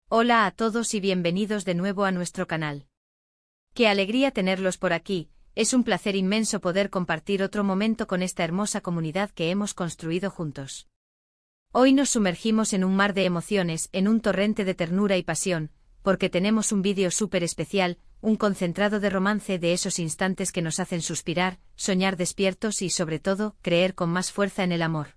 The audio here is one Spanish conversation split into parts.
Hola a todos y bienvenidos de nuevo a nuestro canal. Qué alegría tenerlos por aquí, es un placer inmenso poder compartir otro momento con esta hermosa comunidad que hemos construido juntos. Hoy nos sumergimos en un mar de emociones, en un torrente de ternura y pasión, porque tenemos un vídeo súper especial, un concentrado de romance de esos instantes que nos hacen suspirar, soñar despiertos y sobre todo, creer con más fuerza en el amor.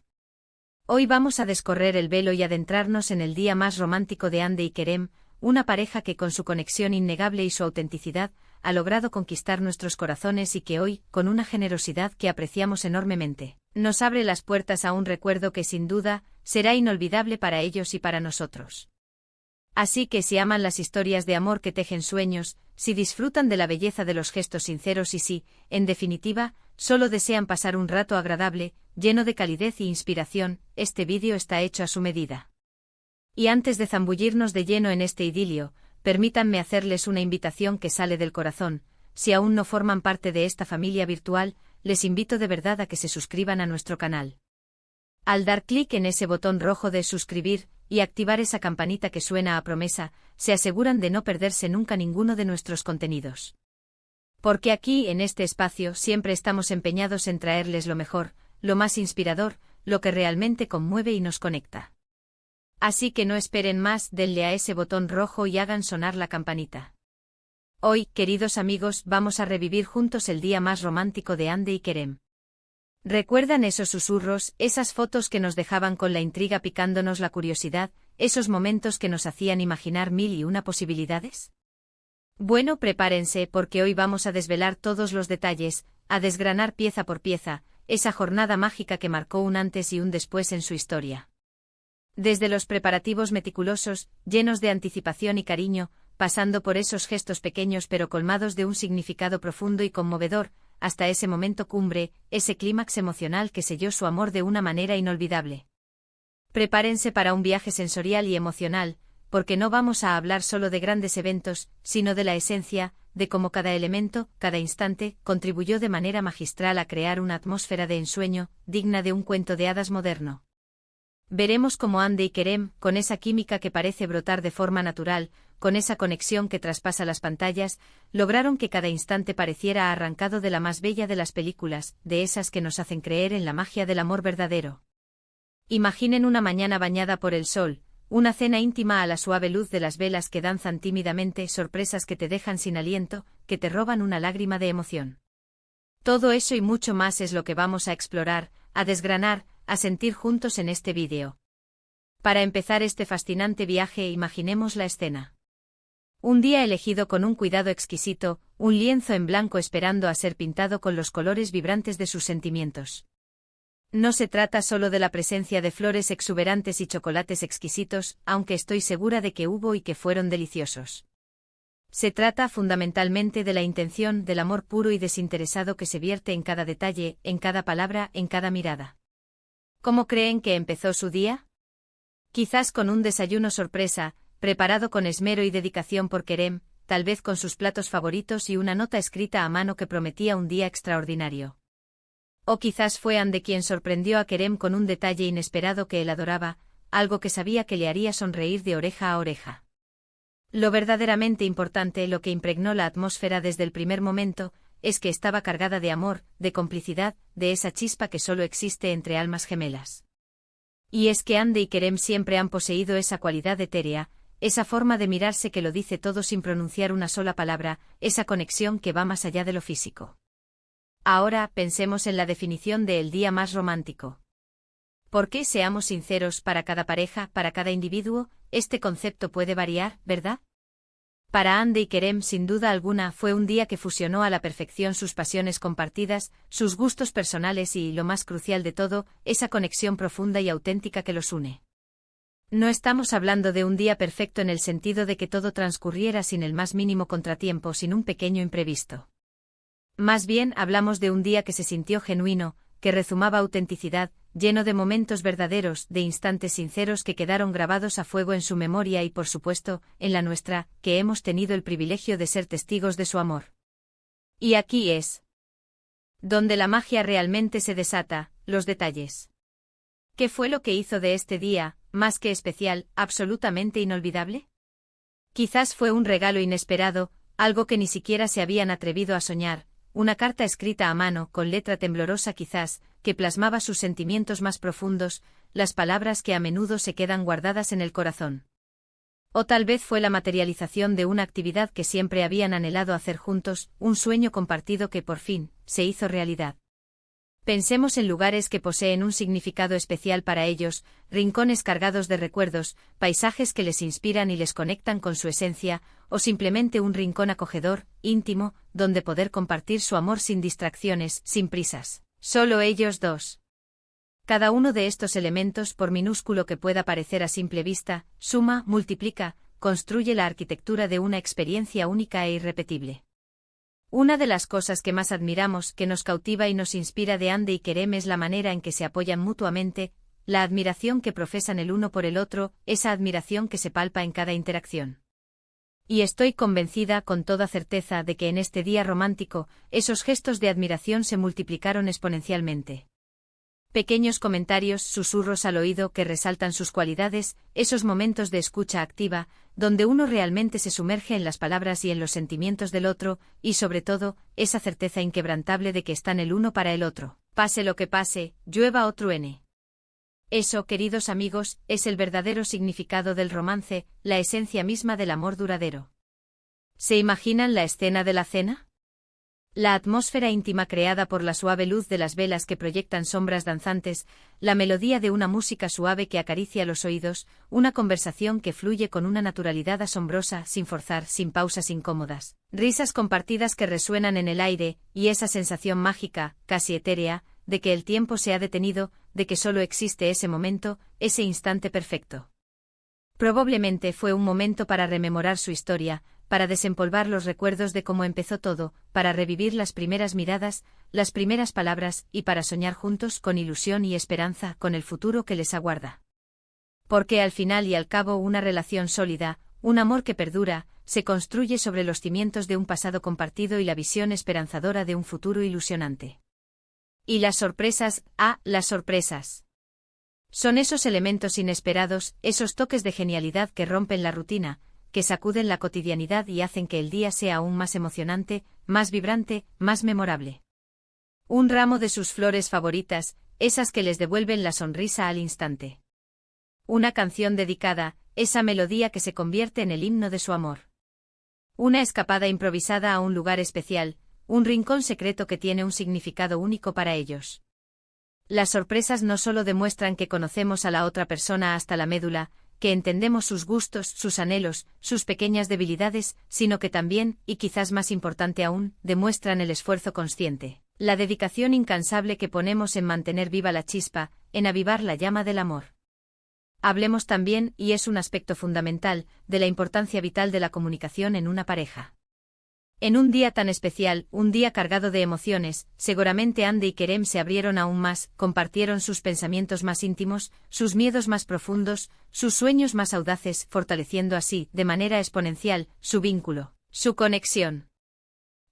Hoy vamos a descorrer el velo y adentrarnos en el día más romántico de Hande y Kerem, una pareja que con su conexión innegable y su autenticidad, ha logrado conquistar nuestros corazones y que hoy, con una generosidad que apreciamos enormemente, nos abre las puertas a un recuerdo que sin duda, será inolvidable para ellos y para nosotros. Así que si aman las historias de amor que tejen sueños, si disfrutan de la belleza de los gestos sinceros y si, en definitiva, solo desean pasar un rato agradable, lleno de calidez e inspiración, este vídeo está hecho a su medida. Y antes de zambullirnos de lleno en este idilio, permítanme hacerles una invitación que sale del corazón. Si aún no forman parte de esta familia virtual, les invito de verdad a que se suscriban a nuestro canal. Al dar clic en ese botón rojo de suscribir, y activar esa campanita que suena a promesa, se aseguran de no perderse nunca ninguno de nuestros contenidos. Porque aquí, en este espacio, siempre estamos empeñados en traerles lo mejor, lo más inspirador, lo que realmente conmueve y nos conecta. Así que no esperen más, denle a ese botón rojo y hagan sonar la campanita. Hoy, queridos amigos, vamos a revivir juntos el día más romántico de Hande y Kerem. ¿Recuerdan esos susurros, esas fotos que nos dejaban con la intriga picándonos la curiosidad, esos momentos que nos hacían imaginar mil y una posibilidades? Bueno, prepárense porque hoy vamos a desvelar todos los detalles, a desgranar pieza por pieza, esa jornada mágica que marcó un antes y un después en su historia. Desde los preparativos meticulosos, llenos de anticipación y cariño, pasando por esos gestos pequeños pero colmados de un significado profundo y conmovedor, hasta ese momento cumbre, ese clímax emocional que selló su amor de una manera inolvidable. Prepárense para un viaje sensorial y emocional, porque no vamos a hablar solo de grandes eventos, sino de la esencia, de cómo cada elemento, cada instante, contribuyó de manera magistral a crear una atmósfera de ensueño, digna de un cuento de hadas moderno. Veremos cómo Hande y Kerem, con esa química que parece brotar de forma natural, con esa conexión que traspasa las pantallas, lograron que cada instante pareciera arrancado de la más bella de las películas, de esas que nos hacen creer en la magia del amor verdadero. Imaginen una mañana bañada por el sol, una cena íntima a la suave luz de las velas que danzan tímidamente, sorpresas que te dejan sin aliento, que te roban una lágrima de emoción. Todo eso y mucho más es lo que vamos a explorar, a desgranar, a sentir juntos en este vídeo. Para empezar este fascinante viaje, imaginemos la escena. Un día elegido con un cuidado exquisito, un lienzo en blanco esperando a ser pintado con los colores vibrantes de sus sentimientos. No se trata solo de la presencia de flores exuberantes y chocolates exquisitos, aunque estoy segura de que hubo y que fueron deliciosos. Se trata fundamentalmente de la intención, del amor puro y desinteresado que se vierte en cada detalle, en cada palabra, en cada mirada. ¿Cómo creen que empezó su día? Quizás con un desayuno sorpresa, preparado con esmero y dedicación por Kerem, tal vez con sus platos favoritos y una nota escrita a mano que prometía un día extraordinario. O quizás fue Hande quien sorprendió a Kerem con un detalle inesperado que él adoraba, algo que sabía que le haría sonreír de oreja a oreja. Lo verdaderamente importante, lo que impregnó la atmósfera desde el primer momento, es que estaba cargada de amor, de complicidad, de esa chispa que solo existe entre almas gemelas. Y es que Hande y Kerem siempre han poseído esa cualidad etérea, esa forma de mirarse que lo dice todo sin pronunciar una sola palabra, esa conexión que va más allá de lo físico. Ahora, pensemos en la definición de el día más romántico. Porque, seamos sinceros, para cada pareja, para cada individuo, este concepto puede variar, ¿verdad? Para Hande y Kerem, sin duda alguna, fue un día que fusionó a la perfección sus pasiones compartidas, sus gustos personales y, lo más crucial de todo, esa conexión profunda y auténtica que los une. No estamos hablando de un día perfecto en el sentido de que todo transcurriera sin el más mínimo contratiempo, sin un pequeño imprevisto. Más bien, hablamos de un día que se sintió genuino, que rezumaba autenticidad, lleno de momentos verdaderos, de instantes sinceros que quedaron grabados a fuego en su memoria y, por supuesto, en la nuestra, que hemos tenido el privilegio de ser testigos de su amor. Y aquí es donde la magia realmente se desata, los detalles. ¿Qué fue lo que hizo de este día, más que especial, absolutamente inolvidable? Quizás fue un regalo inesperado, algo que ni siquiera se habían atrevido a soñar, una carta escrita a mano, con letra temblorosa quizás, que plasmaba sus sentimientos más profundos, las palabras que a menudo se quedan guardadas en el corazón. O tal vez fue la materialización de una actividad que siempre habían anhelado hacer juntos, un sueño compartido que por fin se hizo realidad. Pensemos en lugares que poseen un significado especial para ellos, rincones cargados de recuerdos, paisajes que les inspiran y les conectan con su esencia, o simplemente un rincón acogedor, íntimo, donde poder compartir su amor sin distracciones, sin prisas. Solo ellos dos. Cada uno de estos elementos, por minúsculo que pueda parecer a simple vista, suma, multiplica, construye la arquitectura de una experiencia única e irrepetible. Una de las cosas que más admiramos, que nos cautiva y nos inspira de Hande y Kerem es la manera en que se apoyan mutuamente, la admiración que profesan el uno por el otro, esa admiración que se palpa en cada interacción. Y estoy convencida con toda certeza de que en este día romántico, esos gestos de admiración se multiplicaron exponencialmente. Pequeños comentarios, susurros al oído que resaltan sus cualidades, esos momentos de escucha activa, donde uno realmente se sumerge en las palabras y en los sentimientos del otro, y sobre todo, esa certeza inquebrantable de que están el uno para el otro, pase lo que pase, llueva o truene. Eso, queridos amigos, es el verdadero significado del romance, la esencia misma del amor duradero. ¿Se imaginan la escena de la cena? La atmósfera íntima creada por la suave luz de las velas que proyectan sombras danzantes, la melodía de una música suave que acaricia los oídos, una conversación que fluye con una naturalidad asombrosa, sin forzar, sin pausas incómodas, risas compartidas que resuenan en el aire, y esa sensación mágica, casi etérea, de que el tiempo se ha detenido, de que solo existe ese momento, ese instante perfecto. Probablemente fue un momento para rememorar su historia, para desempolvar los recuerdos de cómo empezó todo, para revivir las primeras miradas, las primeras palabras, y para soñar juntos con ilusión y esperanza con el futuro que les aguarda. Porque al final y al cabo una relación sólida, un amor que perdura, se construye sobre los cimientos de un pasado compartido y la visión esperanzadora de un futuro ilusionante. Y las sorpresas, las sorpresas. Son esos elementos inesperados, esos toques de genialidad que rompen la rutina, que sacuden la cotidianidad y hacen que el día sea aún más emocionante, más vibrante, más memorable. Un ramo de sus flores favoritas, esas que les devuelven la sonrisa al instante. Una canción dedicada, esa melodía que se convierte en el himno de su amor. Una escapada improvisada a un lugar especial, un rincón secreto que tiene un significado único para ellos. Las sorpresas no solo demuestran que conocemos a la otra persona hasta la médula, que entendemos sus gustos, sus anhelos, sus pequeñas debilidades, sino que también, y quizás más importante aún, demuestran el esfuerzo consciente, la dedicación incansable que ponemos en mantener viva la chispa, en avivar la llama del amor. Hablemos también, y es un aspecto fundamental, de la importancia vital de la comunicación en una pareja. En un día tan especial, un día cargado de emociones, seguramente Hande y Kerem se abrieron aún más, compartieron sus pensamientos más íntimos, sus miedos más profundos, sus sueños más audaces, fortaleciendo así, de manera exponencial, su vínculo, su conexión.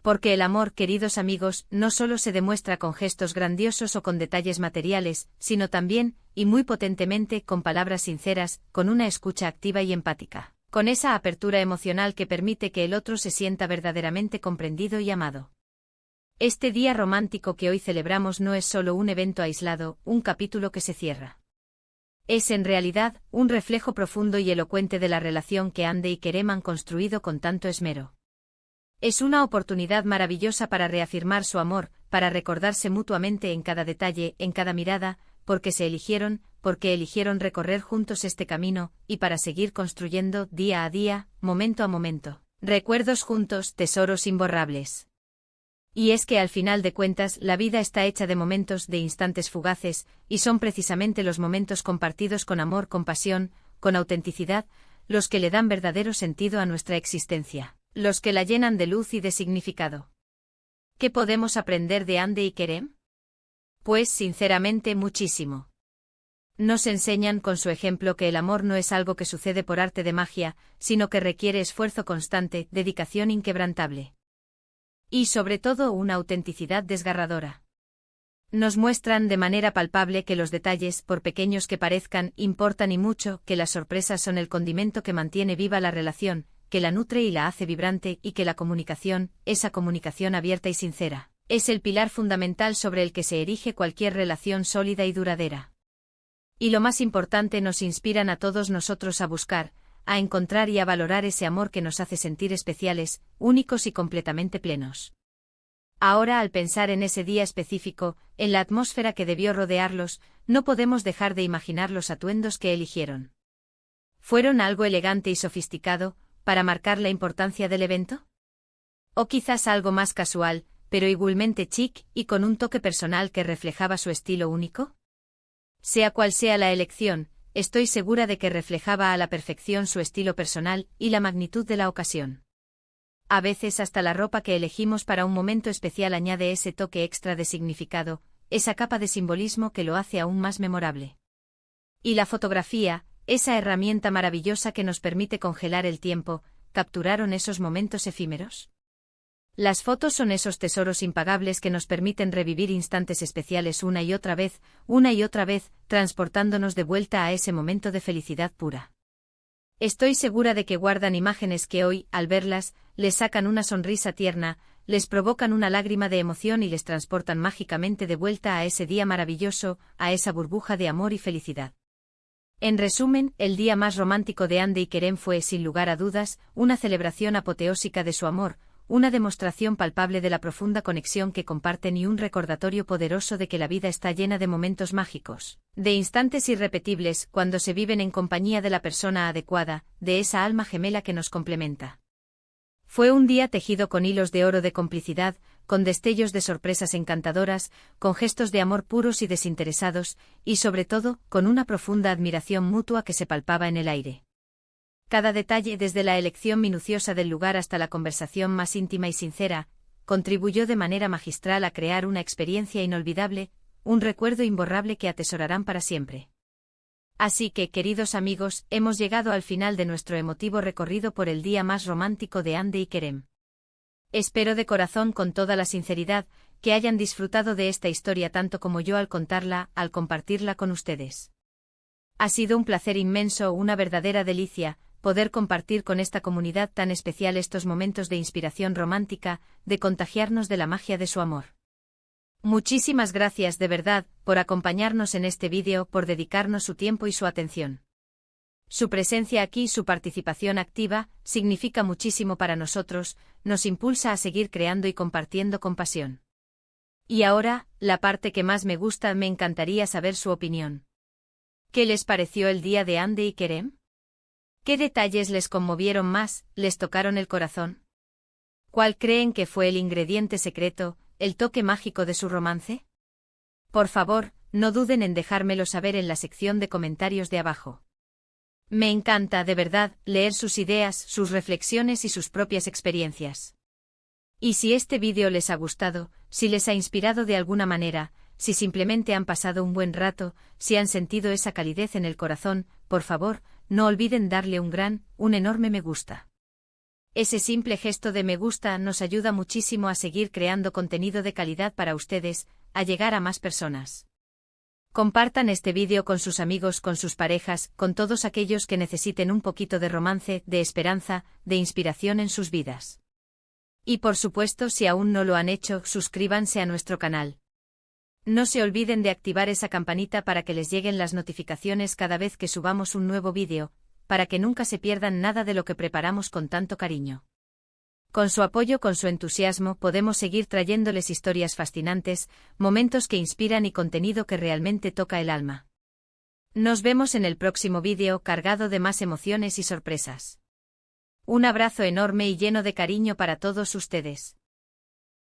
Porque el amor, queridos amigos, no solo se demuestra con gestos grandiosos o con detalles materiales, sino también, y muy potentemente, con palabras sinceras, con una escucha activa y empática. Con esa apertura emocional que permite que el otro se sienta verdaderamente comprendido y amado. Este día romántico que hoy celebramos no es solo un evento aislado, un capítulo que se cierra. Es en realidad, un reflejo profundo y elocuente de la relación que Hande y Kerem han construido con tanto esmero. Es una oportunidad maravillosa para reafirmar su amor, para recordarse mutuamente en cada detalle, en cada mirada, porque eligieron recorrer juntos este camino, y para seguir construyendo, día a día, momento a momento, recuerdos juntos, tesoros imborrables. Y es que al final de cuentas la vida está hecha de momentos, de instantes fugaces, y son precisamente los momentos compartidos con amor, con pasión, con autenticidad, los que le dan verdadero sentido a nuestra existencia, los que la llenan de luz y de significado. ¿Qué podemos aprender de Hande y Kerem? Pues sinceramente muchísimo. Nos enseñan con su ejemplo que el amor no es algo que sucede por arte de magia, sino que requiere esfuerzo constante, dedicación inquebrantable. Y sobre todo una autenticidad desgarradora. Nos muestran de manera palpable que los detalles, por pequeños que parezcan, importan y mucho, que las sorpresas son el condimento que mantiene viva la relación, que la nutre y la hace vibrante y que la comunicación, esa comunicación abierta y sincera, es el pilar fundamental sobre el que se erige cualquier relación sólida y duradera. Y lo más importante, nos inspiran a todos nosotros a buscar, a encontrar y a valorar ese amor que nos hace sentir especiales, únicos y completamente plenos. Ahora, al pensar en ese día específico, en la atmósfera que debió rodearlos, no podemos dejar de imaginar los atuendos que eligieron. ¿Fueron algo elegante y sofisticado, para marcar la importancia del evento? ¿O quizás algo más casual, pero igualmente chic y con un toque personal que reflejaba su estilo único? Sea cual sea la elección, estoy segura de que reflejaba a la perfección su estilo personal y la magnitud de la ocasión. A veces hasta la ropa que elegimos para un momento especial añade ese toque extra de significado, esa capa de simbolismo que lo hace aún más memorable. Y la fotografía, esa herramienta maravillosa que nos permite congelar el tiempo, ¿capturaron esos momentos efímeros? Las fotos son esos tesoros impagables que nos permiten revivir instantes especiales una y otra vez, transportándonos de vuelta a ese momento de felicidad pura. Estoy segura de que guardan imágenes que hoy, al verlas, les sacan una sonrisa tierna, les provocan una lágrima de emoción y les transportan mágicamente de vuelta a ese día maravilloso, a esa burbuja de amor y felicidad. En resumen, el día más romántico de Hande y Kerem fue, sin lugar a dudas, una celebración apoteósica de su amor, una demostración palpable de la profunda conexión que comparten y un recordatorio poderoso de que la vida está llena de momentos mágicos, de instantes irrepetibles cuando se viven en compañía de la persona adecuada, de esa alma gemela que nos complementa. Fue un día tejido con hilos de oro de complicidad, con destellos de sorpresas encantadoras, con gestos de amor puros y desinteresados, y sobre todo, con una profunda admiración mutua que se palpaba en el aire. Cada detalle, desde la elección minuciosa del lugar hasta la conversación más íntima y sincera, contribuyó de manera magistral a crear una experiencia inolvidable, un recuerdo imborrable que atesorarán para siempre. Así que, queridos amigos, hemos llegado al final de nuestro emotivo recorrido por el día más romántico de Hande y Kerem. Espero de corazón, con toda la sinceridad, que hayan disfrutado de esta historia tanto como yo al contarla, al compartirla con ustedes. Ha sido un placer inmenso, una verdadera delicia, poder compartir con esta comunidad tan especial estos momentos de inspiración romántica, de contagiarnos de la magia de su amor. Muchísimas gracias de verdad, por acompañarnos en este vídeo, por dedicarnos su tiempo y su atención. Su presencia aquí, su participación activa, significa muchísimo para nosotros, nos impulsa a seguir creando y compartiendo con pasión. Y ahora, la parte que más me gusta, me encantaría saber su opinión. ¿Qué les pareció el día de Hande y Kerem? ¿Qué detalles les conmovieron más, les tocaron el corazón? ¿Cuál creen que fue el ingrediente secreto, el toque mágico de su romance? Por favor, no duden en dejármelo saber en la sección de comentarios de abajo. Me encanta, de verdad, leer sus ideas, sus reflexiones y sus propias experiencias. Y si este vídeo les ha gustado, si les ha inspirado de alguna manera, si simplemente han pasado un buen rato, si han sentido esa calidez en el corazón, por favor, no olviden darle un enorme me gusta. Ese simple gesto de me gusta nos ayuda muchísimo a seguir creando contenido de calidad para ustedes, a llegar a más personas. Compartan este vídeo con sus amigos, con sus parejas, con todos aquellos que necesiten un poquito de romance, de esperanza, de inspiración en sus vidas. Y por supuesto, si aún no lo han hecho, suscríbanse a nuestro canal. No se olviden de activar esa campanita para que les lleguen las notificaciones cada vez que subamos un nuevo vídeo, para que nunca se pierdan nada de lo que preparamos con tanto cariño. Con su apoyo, con su entusiasmo, podemos seguir trayéndoles historias fascinantes, momentos que inspiran y contenido que realmente toca el alma. Nos vemos en el próximo vídeo cargado de más emociones y sorpresas. Un abrazo enorme y lleno de cariño para todos ustedes.